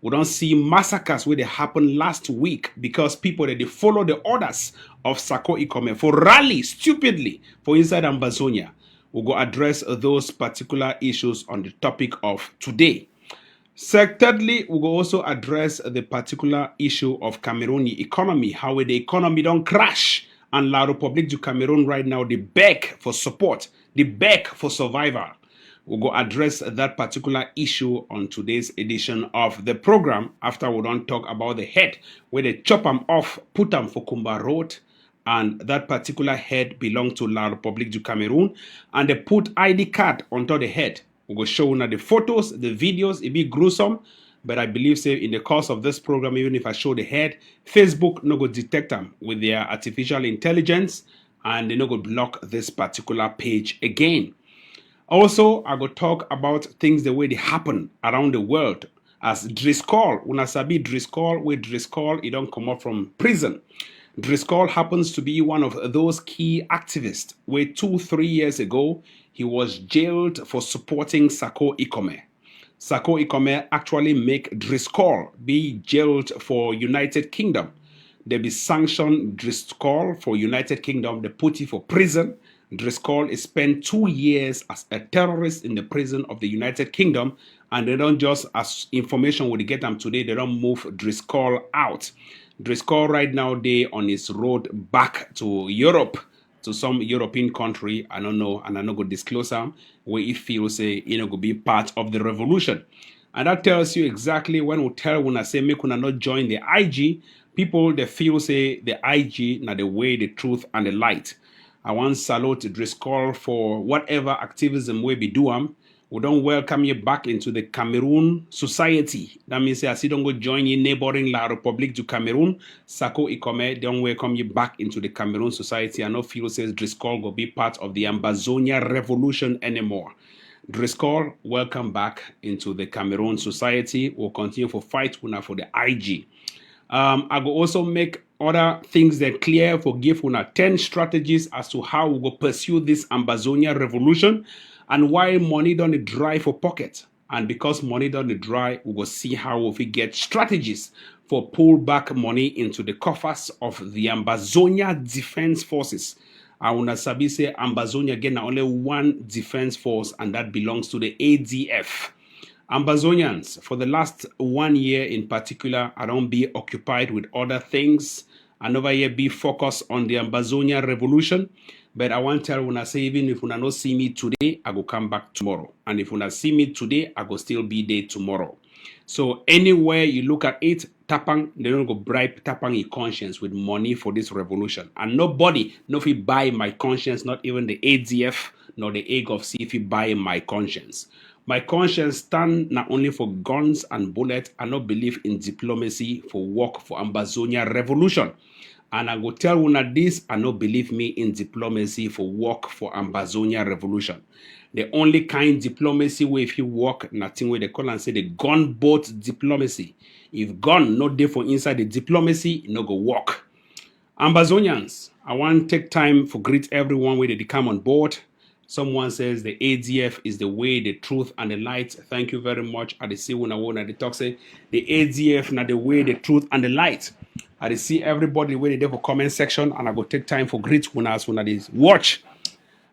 We don't see massacres where they happened last week because people they follow the orders of Sako Ikome for rally stupidly for inside Ambazonia. We'll go address those particular issues on the topic of today. Thirdly, we will also address the particular issue of Cameroon economy, how the economy don't crash. And La République du Cameroon right now, they beg for support, they beg for survival. We'll go address that particular issue on today's edition of the program after we don't talk about the head, where they chop them off, put them for Kumba Road, and that particular head belonged to La République du Cameroon, and they put ID card on top the head. We will show now the photos, the videos. It be gruesome, but I believe say in the course of this program, even if I show the head, Facebook no go detect them with their artificial intelligence, and they no go block this particular page again. Also, I go talk about things the way they happen around the world. As Driscoll, una sabi Driscoll, where Driscoll, he don't come up from prison. Driscoll happens to be one of those key activists where 2-3 years ago, he was jailed for supporting Sako Ikome. Sako Ikome actually make Driscoll be jailed for United Kingdom. They be sanctioned Driscoll for United Kingdom. They put him for prison. Driscoll is spent 2 years as a terrorist in the prison of the United Kingdom. And they don't just, as information would get them today, they don't move Driscoll out. Driscoll right now, they on his road back to Europe, to some European country, I don't know, and I'm not going to disclose them, where he feels say, going to be part of the revolution. And that tells you exactly when we tell when I say make una not join the IG, people they feel say the IG now the way, the truth, and the light. I want salute Driscoll for whatever activism we be doing. We don't welcome you back into the Cameroon society. That means as you don't go join your neighboring La République du Cameroon, Sako Ikome don't welcome you back into the Cameroon society. And no feel says Driscoll will be part of the Ambazonia revolution anymore. Driscoll, welcome back into the Cameroon society. We'll continue for fight una for the IG. I will also make other things that clear for give una 10 strategies as to how we will pursue this Ambazonia revolution and why money don't dry for pocket. And because money don't dry, we will see how we get strategies for pull back money into the coffers of the Ambazonia Defense Forces. I want to say Ambazonia again only one defense force, and that belongs to the ADF. Ambazonians, for the last 1 year in particular, I don't be occupied with other things. I never yet be focused on the Ambazonia revolution. But I want to tell when I say even if you not see me today, I will come back tomorrow. And if you not see me today, I will still be there tomorrow. So anywhere you look at it, Tapang, they don't go bribe Tapang in conscience with money for this revolution. And nobody, no if he buy my conscience, not even the ADF, nor the AGOF, see if he buy my conscience. My conscience stand not only for guns and bullets. I not believe in diplomacy for work for Ambazonia revolution. And I will tell you that this, I not believe me in diplomacy for work for Ambazonia revolution. The only kind diplomacy where if you work, nothing where they call and say the gunboat diplomacy. If gun not there for inside the diplomacy, it no go work. Ambazonians, I want to take time for greet everyone where they come on board. Someone says the ADF is the way, the truth, and the light. Thank you very much. I see when I want to talk say the ADF not the way, the truth, and the light. I see everybody waiting there for comment section, and I go take time for greet when I watch.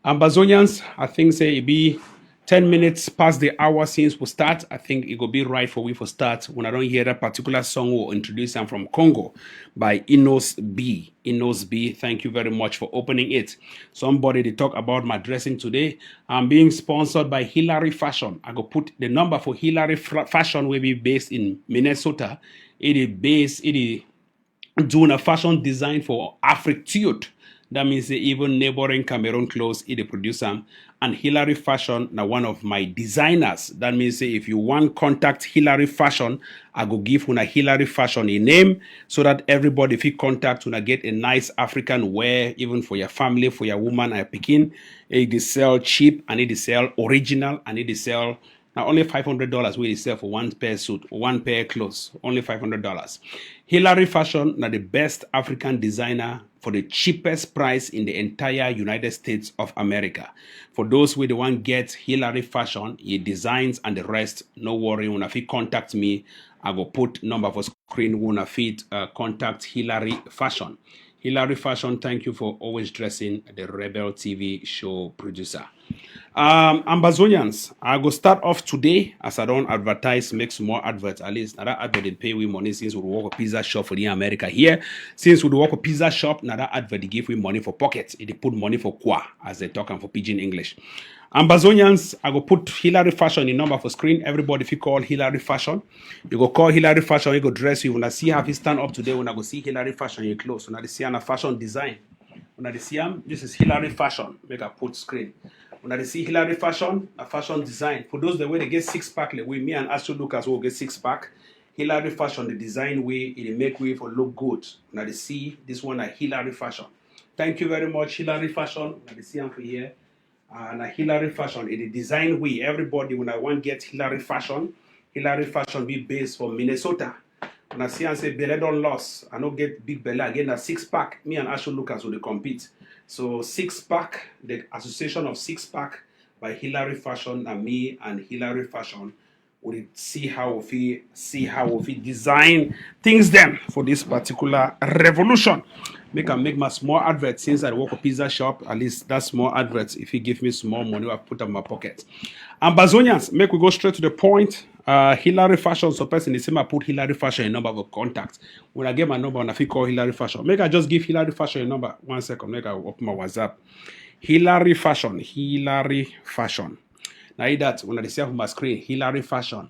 Ambazonians, I think say it be 10 minutes past the hour since we start. I think it will be right for we for start when I don't hear that particular song we'll introduce them from Congo by Inos B. Inos B, thank you very much for opening it. Somebody they talk about my dressing today. I'm being sponsored by Hillary Fashion. I go put the number for Hillary Fashion will be based in Minnesota. It is doing a fashion design for Afrique. That means even neighboring Cameroon clothes, it produce them. And Hillary Fashion, now one of my designers. That means if you want contact Hillary Fashion, I go give una Hillary Fashion a name so that everybody, if you contact, una get a nice African wear, even for your family, for your woman and picking. It is sell cheap and it is sell original and it is sell now only $500 we sell for one pair suit, one pair clothes, only $500. Hillary Fashion, now the best African designer for the cheapest price in the entire United States of America. For those who the one get Hillary Fashion, he designs and the rest, no worry, when if you contact me, I go put number for screen. Wanna fit contact Hillary Fashion. Hillary Fashion, thank you for always dressing the Rebel TV show producer. Ambazonians, I go start off today as I don't advertise, make some more adverts. At least now that advert they pay we money since we work a pizza shop for the America here. Since we work a pizza shop, now that advert they give we money for pockets. They put money for qua as they talk for pidgin English. Ambazonians, I go put Hillary Fashion in number for screen. Everybody, if you call Hillary Fashion, you go call Hillary Fashion, you go dress you. When I see how he stand up today, when I go see Hillary Fashion, you close. When I see a fashion design. When I see him, this is Hillary Fashion. Make a put screen. When I see Hillary Fashion, a fashion design. For those that way they get 6-pack, like with me and Astro Lucas will get 6-pack. Hillary Fashion, the design way, it make way for look good. When I see this one at Hillary Fashion. Thank you very much, Hillary Fashion. When I see him for here. And Hillary Fashion, it is design way. Everybody, when I want get Hillary Fashion be based for Minnesota. When I see and say belly don't loss, I don't get big belly again. A 6-pack, me and Astro Lucas will compete. So 6-pack, the association of 6-pack by Hillary Fashion and me and Hillary Fashion will see how we design things them for this particular revolution. Make my small advert since I work a pizza shop. At least that's small adverts. If you give me small money, I put in my pocket. Ambazonians, make we go straight to the point. Hillary Fashion, so person is saying I put Hillary Fashion in number of contact. When I get my number and if you call Hillary Fashion, make I just give Hillary Fashion a number. 1 second, make I open my WhatsApp. Hillary Fashion. Now that when I see on my screen, Hillary Fashion.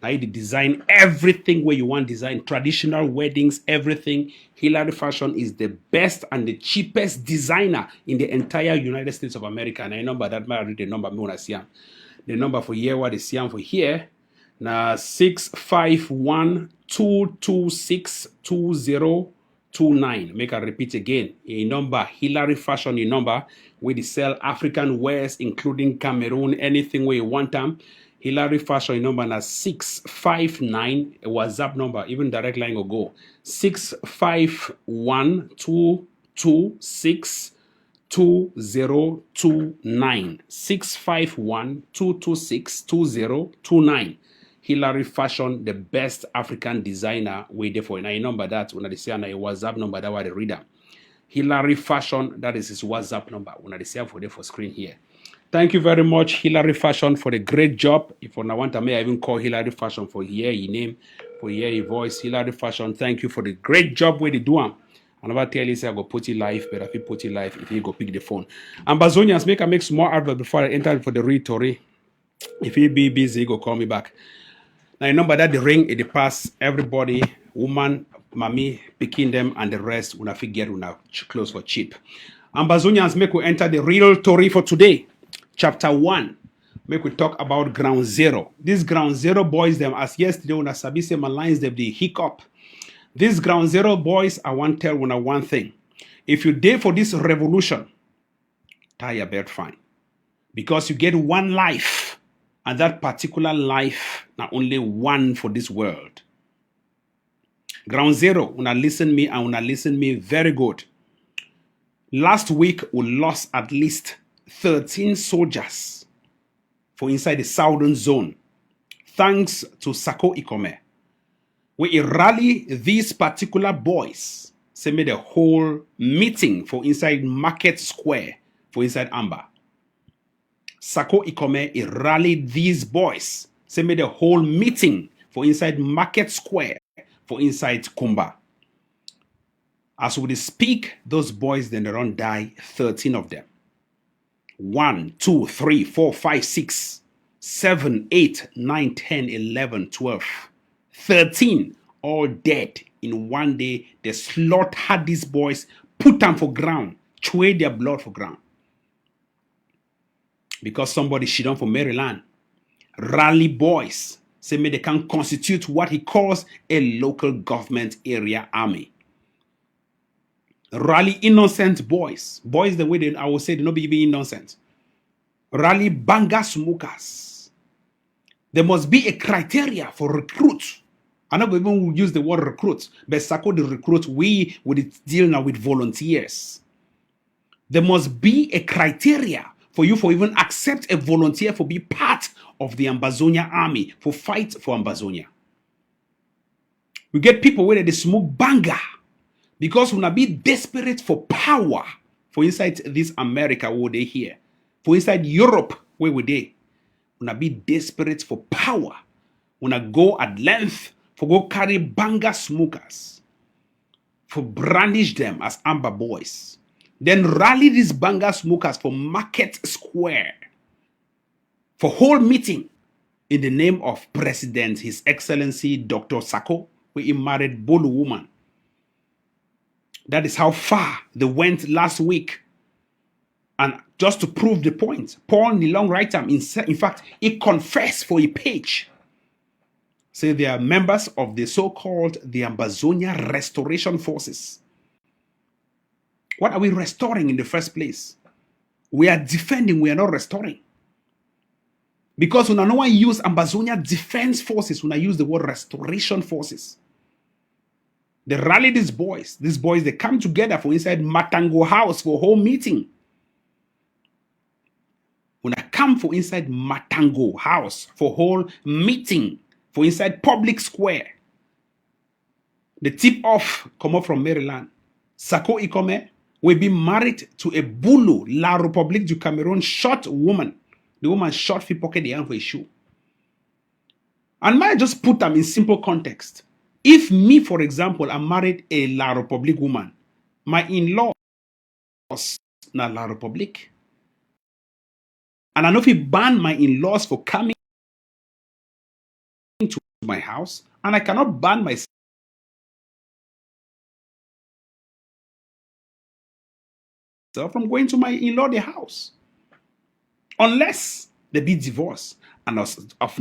Now you design everything where you want design, traditional weddings, everything. Hillary Fashion is the best and the cheapest designer in the entire United States of America. And I remember that I read the number me when I see them. The number for here, what is here for here? Now 651-226-2029. Make I repeat again. A number, Hillary Fashion, a number where they sell African wares, including Cameroun, anything where you want them. Hillary Fashion, a number now 659, a WhatsApp number, even direct line will go. 651-226-2029. 651-226-2029. Hillary Fashion, the best African designer, wait there for it. Now, you number that when I say a WhatsApp number, that was the reader. Hillary Fashion, that is his WhatsApp number. When I say for there for screen here. Thank you very much, Hillary Fashion, for the great job. If you want to, may I even call Hillary Fashion for hear your name, for hear your voice. Hillary Fashion, thank you for the great job where they do. I never tell you say I go put it live, but if you put it live, if you go pick the phone. Ambazonians, make small advert before I enter for the read Tory. If you be busy, go call me back. Now remember that the ring it pass everybody, woman, mommy, picking them, and the rest when I get clothes for cheap. Ambazonians, make we enter the real Tory for today. Chapter 1. Make we talk about ground zero. These ground zero boys, them as yesterday when I sabi say my lines them the hiccup. These ground zero boys, I want to tell one thing. If you dare for this revolution, tie your belt fine. Because you get one life, and that particular life, not only one for this world. Ground zero, when I listen me very good. Last week, we lost at least 13 soldiers for inside the southern zone. Thanks to Sako Ikome. We rally these particular boys, say made a whole meeting for inside Market Square, for inside Amber. Sako Ikome rallied these boys, say made a whole meeting for inside Market Square, for inside Kumba. As we speak, those boys then around die, 13 of them. 1, 2, 3, 4, 5, 6, 7, 8, 9, 10, 11, 12. 13 all dead in one day. They slaughtered these boys, put them for ground, trade their blood for ground. Because somebody shit on for Maryland. Rally boys say they can constitute what he calls a local government area army. Rally innocent boys. Boys the way they, I would say they not be even innocent. Rally banga smokers. There must be a criteria for recruit. I know we even use the word recruit, but Sako the recruit, we would deal now with volunteers. There must be a criteria for you for even accept a volunteer for be part of the Ambazonia army, for fight for Ambazonia. We get people where they smoke banger because we not be desperate for power. For inside this America where they here, for inside Europe where we they, we not be desperate for power. We not go at length for go carry banger smokers, for brandish them as amber boys, then rally these banger smokers for Market Square, for whole meeting in the name of President His Excellency Dr. Sako, where he married Bolu woman. That is how far they went last week. And just to prove the point, Paul Nilong Wrightam, in fact, he confessed for a page. Say they are members of the so-called the Ambazonia Restoration Forces. What are we restoring in the first place? We are defending, we are not restoring. Because when no one use Ambazonia Defense Forces, when I use the word Restoration Forces. They rally these boys, they come together for inside Matango house for whole meeting. When I come for inside Matango house for whole meeting, for inside public square, the tip off come up from Maryland. Sako Ikome will be married to a Bulu, La République du Cameroun, short woman. The woman short fi pocket the hand for a shoe. And might just put them in simple context. If me, for example, I married a La République woman, my in-laws na La République. And I know if he ban my in-laws for coming to my house, and I cannot ban myself from going to my in-law the house. Unless they be divorced. And of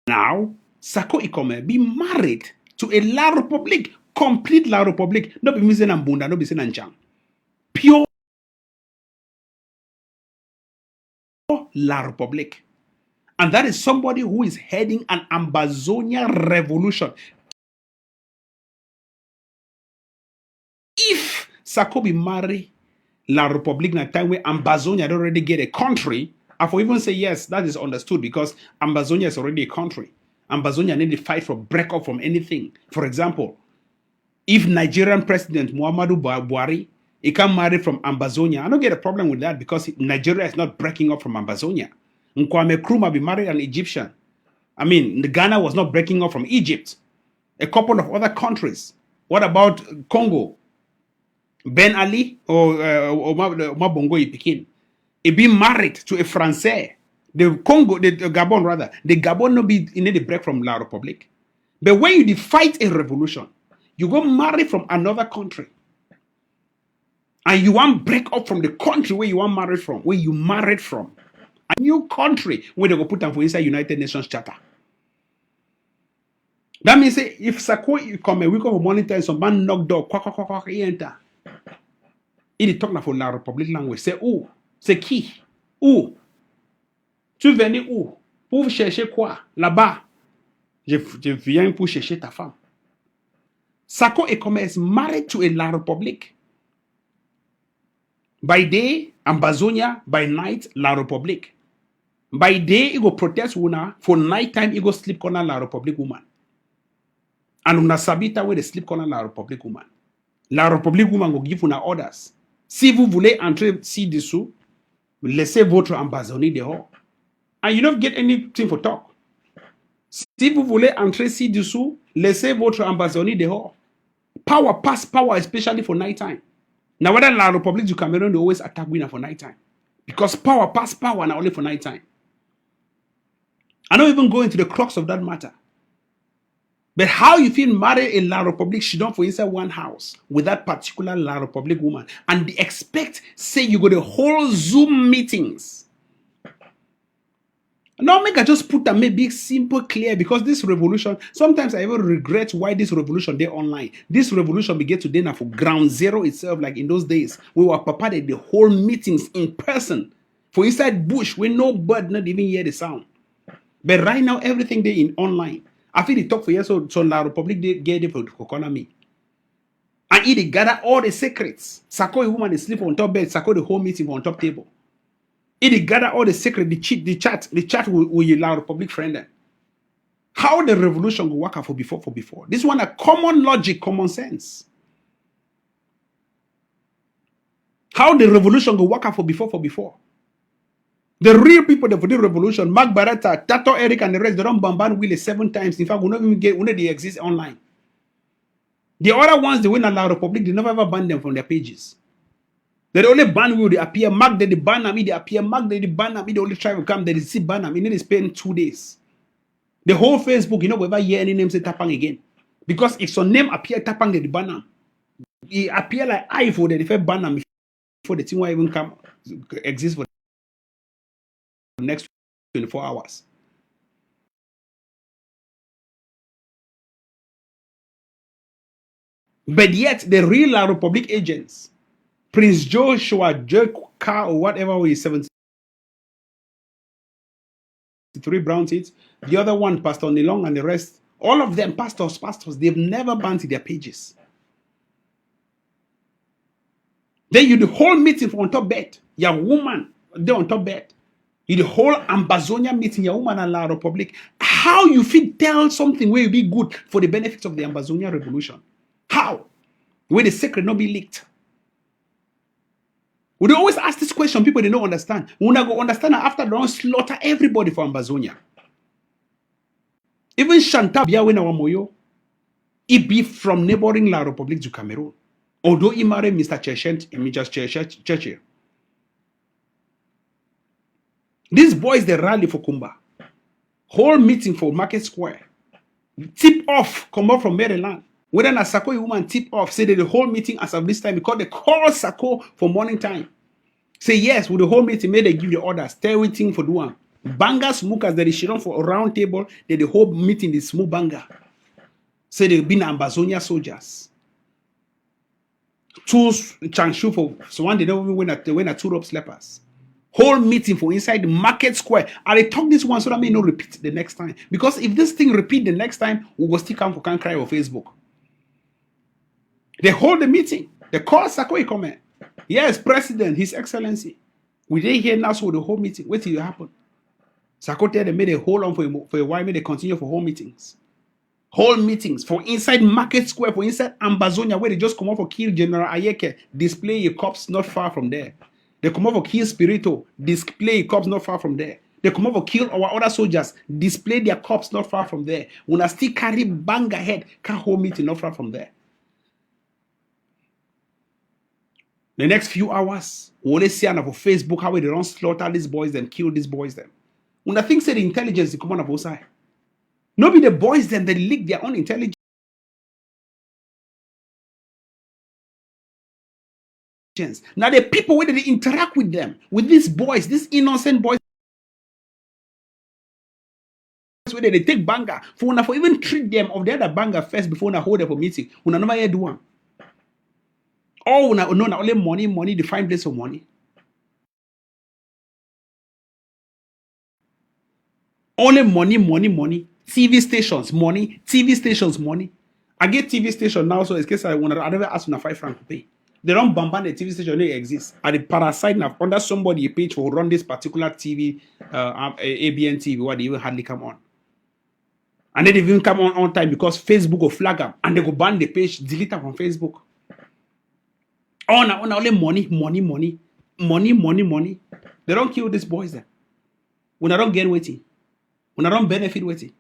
now, Sako Ikome be married to a La République, complete La République. No be missing Mbunda, no be saying Anjang. Pure La République. And that is somebody who is heading an Ambazonia revolution. If Sako be married La République na time where Ambazonia don't already get a country, I for even say yes, that is understood because Ambazonia is already a country. Ambazonia need to fight for break up from anything. For example, if Nigerian President Muhammadu Buhari he can marry from Ambazonia, I don't get a problem with that because Nigeria is not breaking up from Ambazonia. Nkwame Nkrumah be married an Egyptian. I mean, Ghana was not breaking up from Egypt. A couple of other countries. What about Congo? Ben Ali or Mabongo Ipikin? He be married to a Francais. The Congo, the Gabon rather. The Gabon no be in the break from La République. But when you fight a revolution, you go marry from another country. And you want break up from the country where you want married from, where you married from. A new country where they go put them for inside United Nations Charter. That means if Sako come, we come monitor some man knock door, quack, he enter. Il talk for La République language. C'est où? C'est qui? Où? Tu venais où? Pour chercher quoi? Là-bas. Je viens pour chercher ta femme. Sako Ekome is married to a La République. By day, Ambazonia. By night, La République. By day, he go protest una. For night time, he go sleep corner La République woman. And una sabita where they sleep corner La République woman. La République woman go give una orders. Si vous voulez entrer ci-dessous, laissez votre Ambazonie dehors. And you don't get anything for talk. Si vous voulez entrer ci-dessous, laissez votre Ambazonie dehors. Power pass power, especially for night time. Now, whether La République du Cameroun, they always attack winner for night time. Because power pass power, now only for night time. I don't even go into the crux of that matter. But how you feel marry a La République, she don't for inside one house with that particular La République woman. And they expect, say you go to whole Zoom meetings. Now make I just put that maybe simple clear because this revolution, sometimes I even regret why this revolution they online. This revolution began today now for ground zero itself, like in those days. We were prepared the whole meetings in person. For inside bush, where no bird not even hear the sound. But right now, everything they in online. I feel the talk for years, so La République they get it for economy. And he gather all the secrets. Sako a woman they sleep on top bed, Sako the whole meeting on top table. He gather all the secret, the chat will allow the public friend them. How the revolution will work out for before. This one a common logic, common sense. How the revolution will work out for before. The real people that for the revolution, Mark Barata, Tato Eric, and the rest, they don't bombard Willie 7 times. In fact, we don't even get when they exist online. The other ones, they win allow the public, they never ever ban them from their pages. They only ban will they appear, Mark they ban me, they appear, Mark they ban me, they only try to come, they see ban me, they spend 2 days. The whole Facebook, you know, whenever hear any name say Tapang again. Because if some name appear Tapang, they ban them. It appear like I for the first ban them before the thing will even come exist for the next 24 hours. But yet, the real La Republic agents, Prince Joshua, Jerk Car, or whatever was 73 brown seats, the other one, Pastor Nilong, and the rest, all of them, pastors, they've never banned their pages. Then you the whole meeting for on top bed, your woman, they on top bed. You the whole Ambazonia meeting, your woman and La Republic. How you fit tell something where you be good for the benefits of the Ambazonia revolution? How? Where the secret not be leaked? We they always ask this question, people they don't understand. We not go understand after they don't slaughter everybody for Ambazonia. Even Chantal Biawe Nawamoyo, he be from neighboring La Republic to Cameroon. Although he married Mr. Churchill. These boys, they rally for Kumba. Whole meeting for Market Square. Tip off, come up from Maryland. Whether a Sako woman tip off, say that the whole meeting as of this time, because they call Sako for morning time. Say yes, with the whole meeting, may they give the orders, tell everything for doing. Banga smokers that they should run for a round table, that the whole meeting is small banga. Say they've been Ambazonia soldiers. Two Changshu for so one they don't even win a 2 rope slippers. Whole meeting for inside the Market Square. And they talk this one so that may not repeat the next time. Because if this thing repeat the next time, we will still come for Can Cry on Facebook. They hold the meeting. They call Sako comment. Yes, President, His Excellency. We didn't hear now so the whole meeting. Wait till it happen. Sako tell them, may they hold on for a while, may they continue for whole meetings. Whole meetings for inside Market Square, for inside Ambazonia, where they just come out for kill General Ayeke, display a corpse not far from there. They come out for kill Spirito, display a corpse not far from there. They come out for kill our other soldiers, display their corpse not far from there. When I still carry bang ahead, can whole meeting not far from there. The next few hours, we only see on Facebook how they don't slaughter these boys, then kill these boys, them. When I think say the intelligence, they come on both sides. Not be the boys, them, they leak their own intelligence. Now the people where they interact with them, with these boys, these innocent boys, where they take banger for even treat them of the other banger first before they hold them for meeting. Una never hear do one. Oh, no, only money, the fine place of money. Only money. TV stations, money. TV stations, money. I get TV station now, so in case I never ask for 5 francs to pay. They don't bombard the TV station, they exist. And the parasite now under somebody a page for run this particular TV, ABN TV, where they even hardly come on. And they even come on time because Facebook will flag them and they go ban the page, delete them from Facebook. Oh, now only money. They don't kill these boys then. When I don't get waiting. When I don't benefit waiting.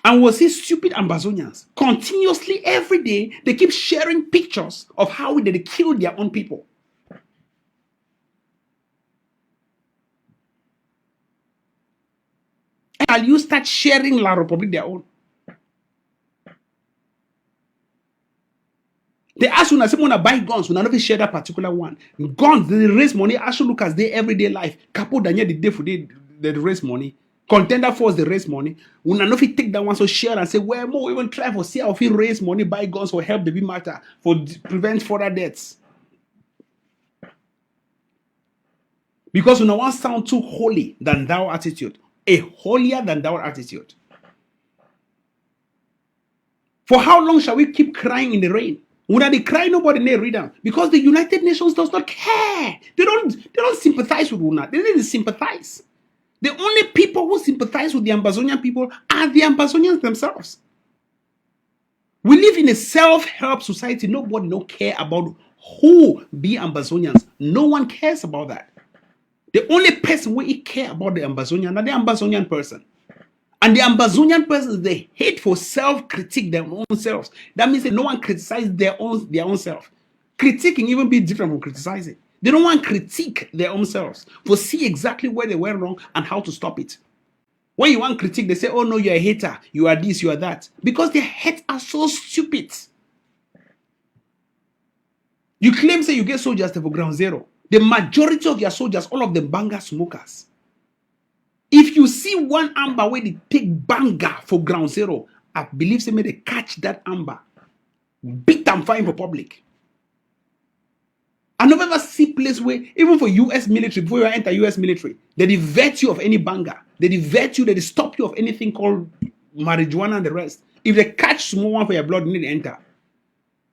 And we'll see stupid Ambazonians continuously every day. They keep sharing pictures of how they kill their own people. And you start sharing La Republic their own. They ask when I say when I buy guns, when I never share that particular one. Guns, they raise money. Actually, look as their everyday life. Capo Daniel the day for they raise money. Contender force they raise money. When I know if you take that one, so share and say, well, more even try for see how if you raise money, buy guns for help the big matter for prevent further deaths. Because when I want sound too holy than thou attitude, a holier than thou attitude. For how long shall we keep crying in the rain? When they cry, nobody may read them because the United Nations does not care. They don't sympathize with Una. They need to sympathize. The only people who sympathize with the Ambazonian people are the Ambazonians themselves. We live in a self-help society. Nobody don't care about who be Ambazonians. No one cares about that. The only person who care about the Ambazonian are the Ambazonian person. And the Ambazonian person, they hate for self-critique their own selves. That means that no one criticizes their own self. Critiquing even be different from criticizing. They don't want to critique their own selves for see exactly where they went wrong and how to stop it. When you want critique, they say, oh no, you're a hater, you are this, you are that. Because their heads are so stupid. You claim, say, you get soldiers for ground zero. The majority of your soldiers, all of them banga smokers. If you see one amber where they take banga for ground zero, I believe they may they catch that amber, beat and fine for public. I never ever see place where, even for US military, before you enter US military, they divert you of any banga. They divert you, they stop you of anything called marijuana and the rest. If they catch small one for your blood, you need to enter.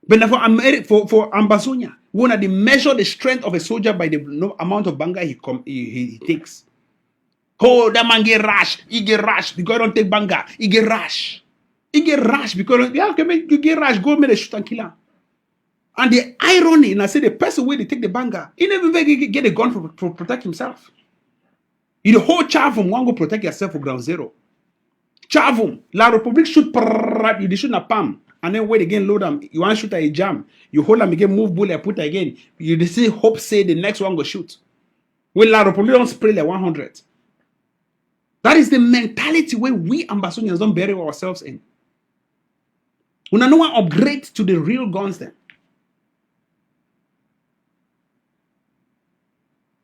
But for Ambazonia, we want to measure the strength of a soldier by the amount of banga he takes. Oh, that man get rash. He get rash because I don't take banga. He get rash. He get rash because you get rash. Go make a shoot and kill him. And the irony, and I say the person where they take the banga, he never get a gun for protect himself. You the whole Chavum want to protect yourself for ground zero. Chavum, La Republic shoot, you shoot a palm. And then wait again, load them. You want to shoot at a jam. You hold them again, move bullet, put again. You see hope say the next one go shoot. When La Republic don't spray like 100. That is the mentality where we Ambazonians don't bury ourselves in. We don't want to upgrade to the real guns then.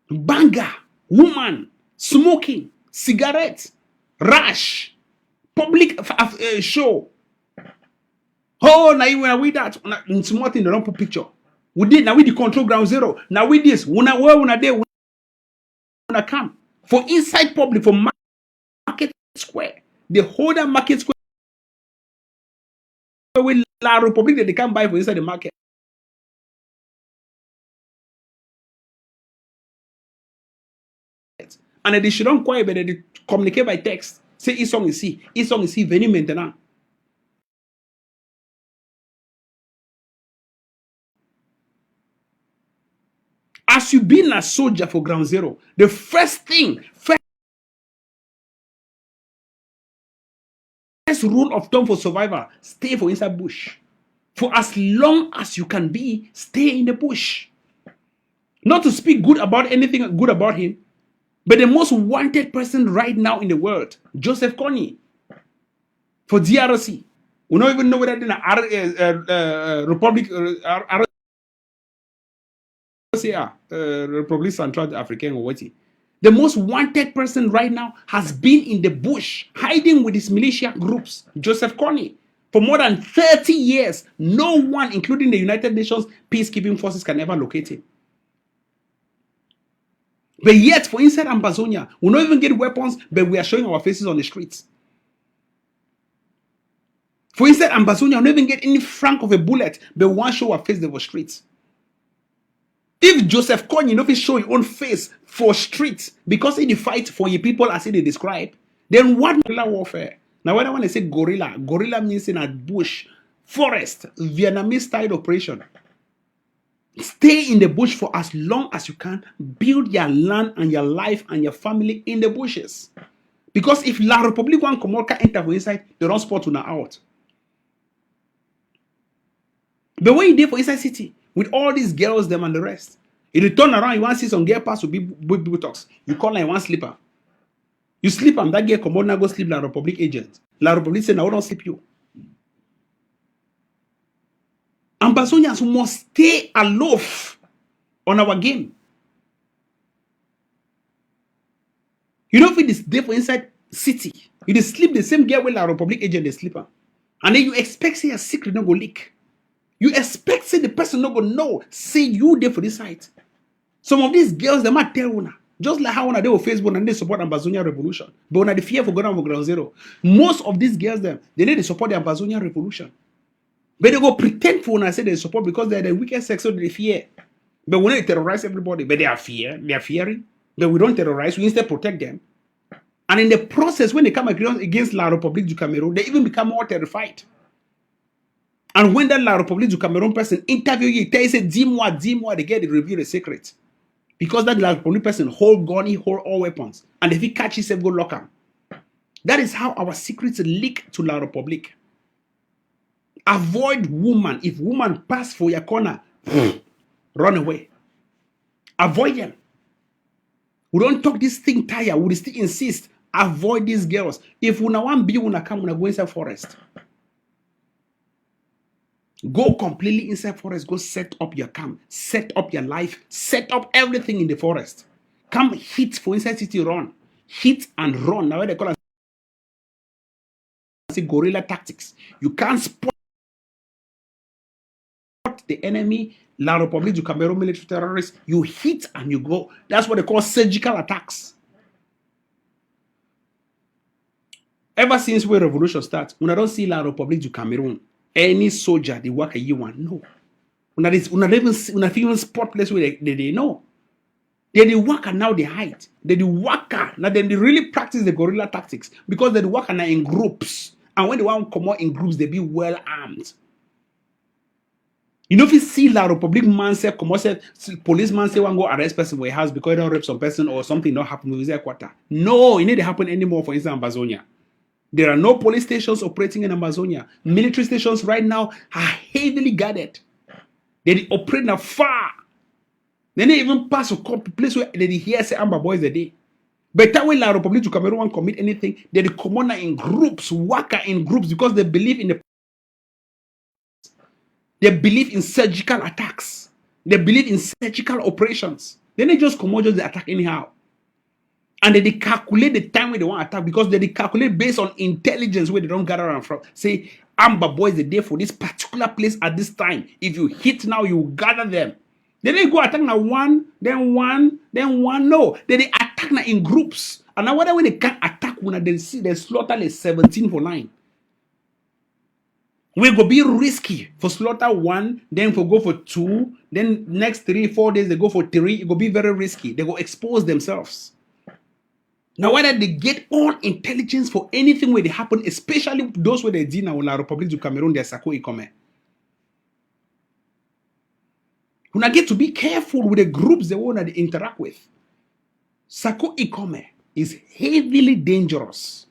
Banga, woman, smoking, cigarettes, rash, public show. Oh, now when we that, small thing, they don't put picture. We did, now we the control ground zero. Now we this, where there, when come. For inside public, for market square. The whole market square with La Republic that they can't buy for inside the market. And they shouldn't quiet, but they communicate by text. Say, this song is see, veni maintenant. As you been a soldier for ground zero, the first rule of thumb for survivor, stay for inside bush. For as long as you can be, stay in the bush. Not to speak good about anything good about him, but the most wanted person right now in the world, Joseph Kony, for DRC. We don't even know whether in a Republic Republic Central African or what. The most wanted person right now has been in the bush, hiding with his militia groups, Joseph Kony. For more than 30 years, no one, including the United Nations peacekeeping forces, can ever locate him. But yet, for inside Ambazonia, we don't even get weapons, but we are showing our faces on the streets. For inside Ambazonia, we don't even get any frank of a bullet, but we want to show our face on the streets. If Joseph Kony, you know, if you show your own face for streets, because in the fight for your people as they describe, then what guerrilla warfare? Now, when I want to say gorilla means in a bush, forest, Vietnamese style operation. Stay in the bush for as long as you can. Build your land and your life and your family in the bushes. Because if La Republic want Comorca enter for inside, they don't spot you out. But when you there for inside city, with all these girls, them and the rest, if you turn around, you want to see some girl pass with people talks. You call her one sleeper. You sleep and that girl come out now go sleep La Republic agent. La Republic say, no, don't sleep you. Ambazonians must stay aloof on our game. You don't feel this day for inside city. You just sleep the same girl with La Republic agent, they sleep. And then you expect say a secret not go leak. You expect say the person not go know, say you there for this site. Some of these girls, they might tell una. Just like how they on Facebook and they support Ambazonia revolution. But when they fear for going for ground zero. Most of these girls, they need to support the Ambazonia revolution. But they go pretend for when I say they support because they're the weakest sex, so they fear. But when they terrorize everybody, but they are fearing. But we don't terrorize, we instead protect them. And in the process, when they come against La République du Cameroon, they even become more terrified. And when that La République du Cameroon person interview you, they say, dis-moi, they get to reveal the secret. Because that La République person hold gun, he hold all weapons. And if he catch himself, go lock him. That is how our secrets leak to La République. Avoid woman. If woman pass for your corner, run away. Avoid them. We don't talk this thing tire. We still insist. Avoid these girls. If we want be, we come, we go inside forest. Go completely inside forest. Go set up your camp. Set up your life. Set up everything in the forest. Come hit for inside city, run. Hit and run. Now they call it guerrilla tactics. You can't spot the enemy, La République du Cameroon military terrorists. You hit and you go. That's what they call surgical attacks. Ever since when revolution starts, when I don't see La République du Cameroon, any soldier they work a year one, no. When I even spot place where they know. They work and now they hide. They work now then they really practice the guerrilla tactics because they work now in groups. And when they want to come out in groups, they be well armed. You know, if you see La République man say, come out, policeman say, one go arrest person for a house because they don't rape some person or something not happen with their quarter. No, it need to happen anymore, for instance, in Amazonia. There are no police stations operating in Amazonia. Military stations right now are heavily guarded. They operate now far. They didn't even pass a place where they hear say Amba boys a day. But that way La République du Cameroon won't commit anything. They come on in groups, work in groups because they believe in surgical attacks. They believe in surgical operations. Then they just come on, just attack anyhow. And they calculate the time where they want to attack because they calculate based on intelligence where they don't gather around from. Say, Amber boys the day for this particular place at this time. If you hit now, you gather them. Then they go attack now one, then one, then one. No, they attack now in groups. And now when they can't attack, when they see they slaughter like 17 for 9. We go be risky for slaughter 1, then for go for 2, then next 3-4 days they go for 3. It will be very risky. They go expose themselves. Now, whether they get all intelligence for anything where they happen, especially those where they did now in La République du Cameroon, they're Sako Ikome. When I get to be careful with the groups they want to interact with. Sako Ikome is heavily dangerous.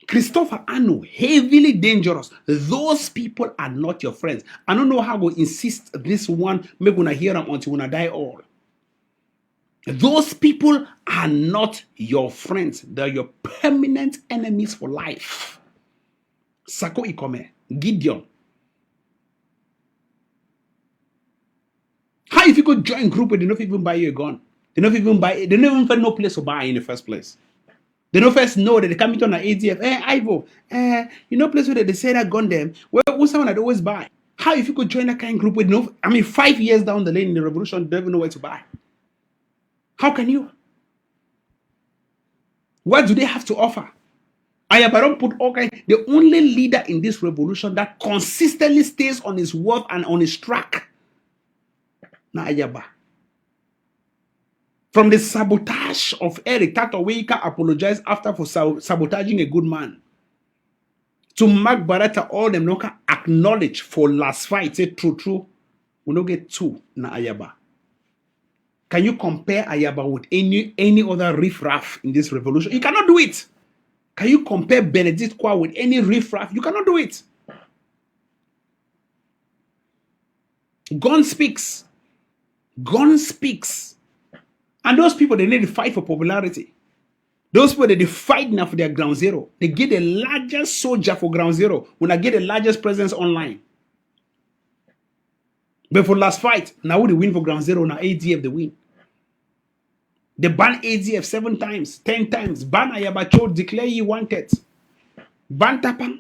Christopher Anu, heavily dangerous. Those people are not your friends. I don't know how to insist this one, maybe when I hear them until when I die all. Those people are not your friends. They're your permanent enemies for life. Sako Ikome, Gideon. How if you could join group where they don't even buy you a gun? They don't even find no place to buy in the first place. They don't first know that they come into an ADF. Ivo, you know place where they say that gun them. What's someone that always buy? How if you could join that kind of group with 5 years down the lane in the revolution, they don't even know where to buy. How can you? What do they have to offer? Ayabaron put the only leader in this revolution that consistently stays on his word and on his track. Na Ayaba. From the sabotage of Eric Tatoweka apologized after for sabotaging a good man. To Mark Barata, all them no acknowledge for last fight. Say true. We don't get 2 na Ayaba. Can you compare Ayaba with any other riffraff in this revolution? You cannot do it. Can you compare Benedict Kwa with any riffraff? You cannot do it. Gun speaks. Gun speaks. And those people, they need to fight for popularity. Those people, they fight now for their ground zero. They get the largest soldier for ground zero when I get the largest presence online. But for last fight, now they win for ground zero, now ADF they win. They ban ADF 7 times, 10 times. Ban Ayabacho, declare you wanted. Ban Tapang.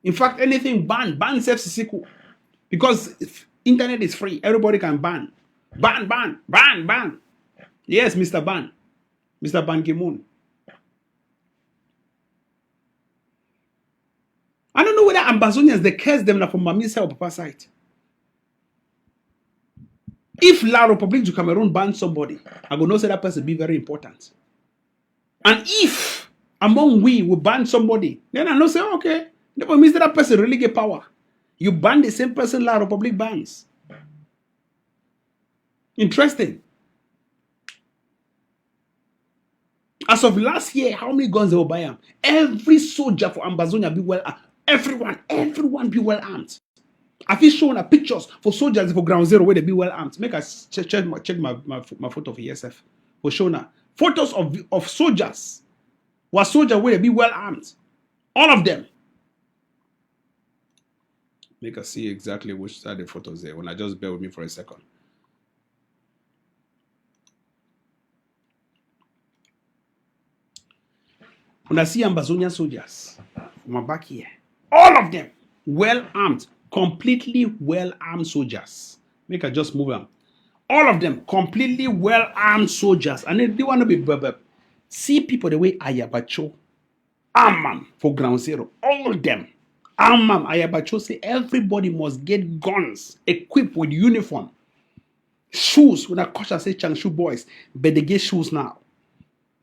In fact, anything ban Self-Sisiku. Because internet is free, everybody can ban. Ban. Yes, Mr. Ban. Mr. Ban Ki-moon. I don't know whether Ambazonians, they curse them from Mamisa or Papa side. If La République du Cameroon bans somebody, I go know say that person be very important. And if among we ban somebody, then I know say, okay, that means that person really get power. You ban the same person La République bans. Interesting. As of last year, how many guns they will buy them? Every soldier for Ambazonia be well armed. Everyone be well armed. I feel showing pictures for soldiers for Ground Zero where they be well armed. Make us check my photo for ESF. For showing photos of soldiers. Were soldiers where they be well armed. All of them. Make us see exactly which are the photos there. When I just bear with me for a second. When I see Ambazonian soldiers from my back here, all of them well armed, completely well armed soldiers. Make I just move them. All of them completely well armed soldiers, and they want to be see people the way Ayabacho, Amam for Ground Zero, all of them. Amam Ayabacho say everybody must get guns equipped with uniform, shoes. When I catch I say Changshu boys, but they get shoes now.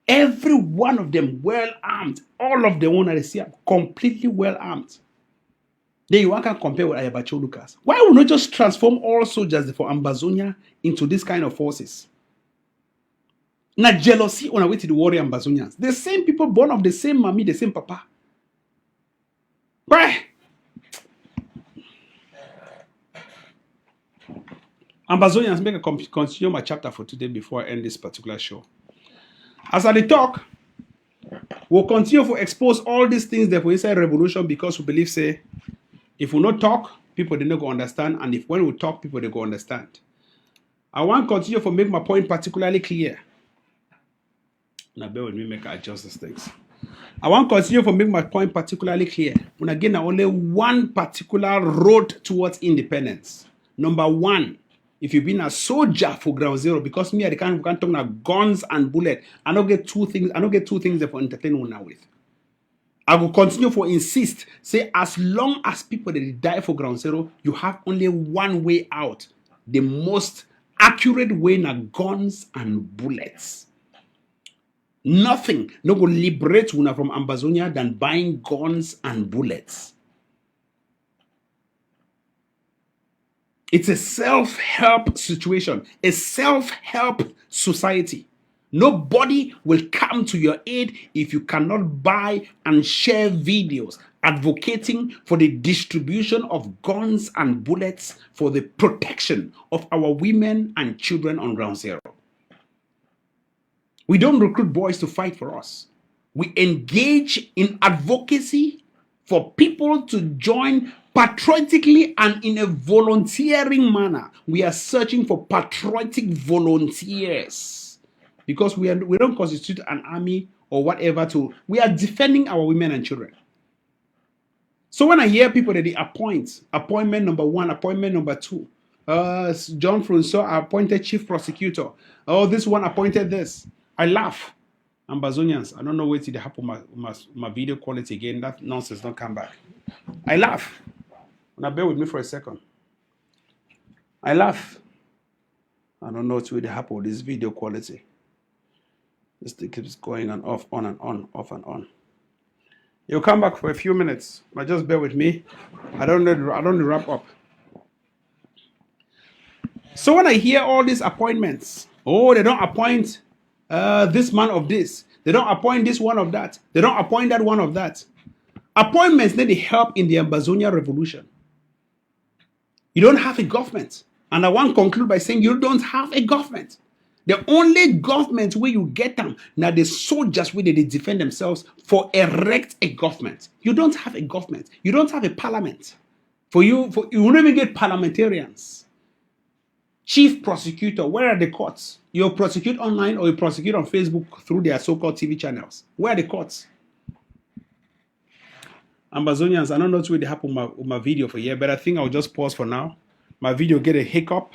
Every one of them well armed. All of them want to see completely well armed. Then you can compare with Ayabacho Lucas. Why would not just transform all soldiers for Ambazonia into this kind of forces? Now jealousy on the way to the warrior Ambazonians. The same people born of the same mommy, the same papa. Why? Ambazonians, make a continue my chapter for today before I end this particular show. As I talk, we'll continue to expose all these things there for inside revolution because we believe, say, if we not talk, people they not go understand, and if when we talk, people they go understand. I want to continue to make my point particularly clear. Now bear with me, make I adjust these things. I want to continue to make my point particularly clear. When again, only one particular road towards independence. Number one, if you've been a soldier for Ground Zero, because me, I can't talk about guns and bullets. I don't get two things. I don't get two things for entertainment now with. I will continue to insist. Say as long as people that die for Ground Zero, you have only one way out. The most accurate way na guns and bullets. Nothing no go liberate una from Ambazonia than buying guns and bullets. It's a self-help situation, a self-help society. Nobody will come to your aid if you cannot buy and share videos advocating for the distribution of guns and bullets for the protection of our women and children on Ground Zero. We don't recruit boys to fight for us. We engage in advocacy for people to join patriotically and in a volunteering manner. We are searching for patriotic volunteers because we don't constitute an army or whatever we are defending our women and children. So when I hear people that they appointment number one, appointment number two, John Francois appointed chief prosecutor, this one appointed this, I laugh. Ambazonians, I don't know what did happen my video quality again. That nonsense don't come back. I laugh. Now bear with me for a second. I laugh. I don't know what will happen with this video quality. This thing keeps going on off, on and on, off and on. You'll come back for a few minutes, but just bear with me. I don't need to wrap up. So when I hear all these appointments, they don't appoint this man of this. They don't appoint this one of that. They don't appoint that one of that. Appointments need help in the Ambazonia revolution. You don't have a government. And I want to conclude by saying you don't have a government. The only government where you get them, now the soldiers where they defend themselves for erect a government. You don't have a government. You don't have a parliament. You won't even get parliamentarians. Chief prosecutor, where are the courts? You prosecute online or you prosecute on Facebook through their so-called TV channels. Where are the courts? Ambazonians, I don't know what happened with my video for here, but I think I'll just pause for now. My video get a hiccup.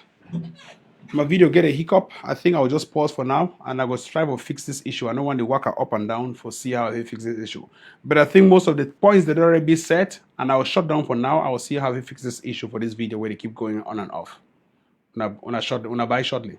my video get a hiccup. I think I'll just pause for now and I will try to fix this issue. I don't want to work up and down for see how they fix this issue. But I think most of the points that already be set, and I will shut down for now. I will see how they fix this issue for this video where they keep going on and off. When I buy shortly.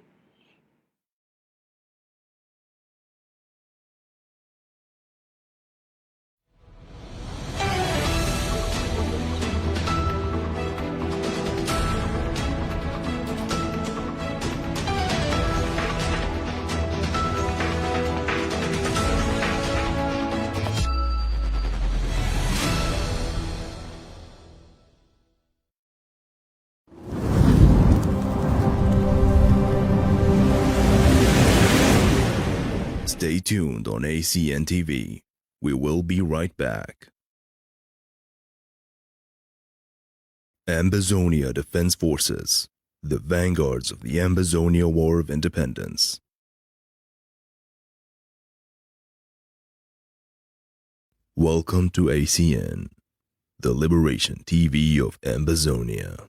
Stay tuned on ACN TV. We will be right back. Ambazonia Defense Forces, the vanguards of the Ambazonia War of Independence. Welcome to ACN, the Liberation TV of Ambazonia.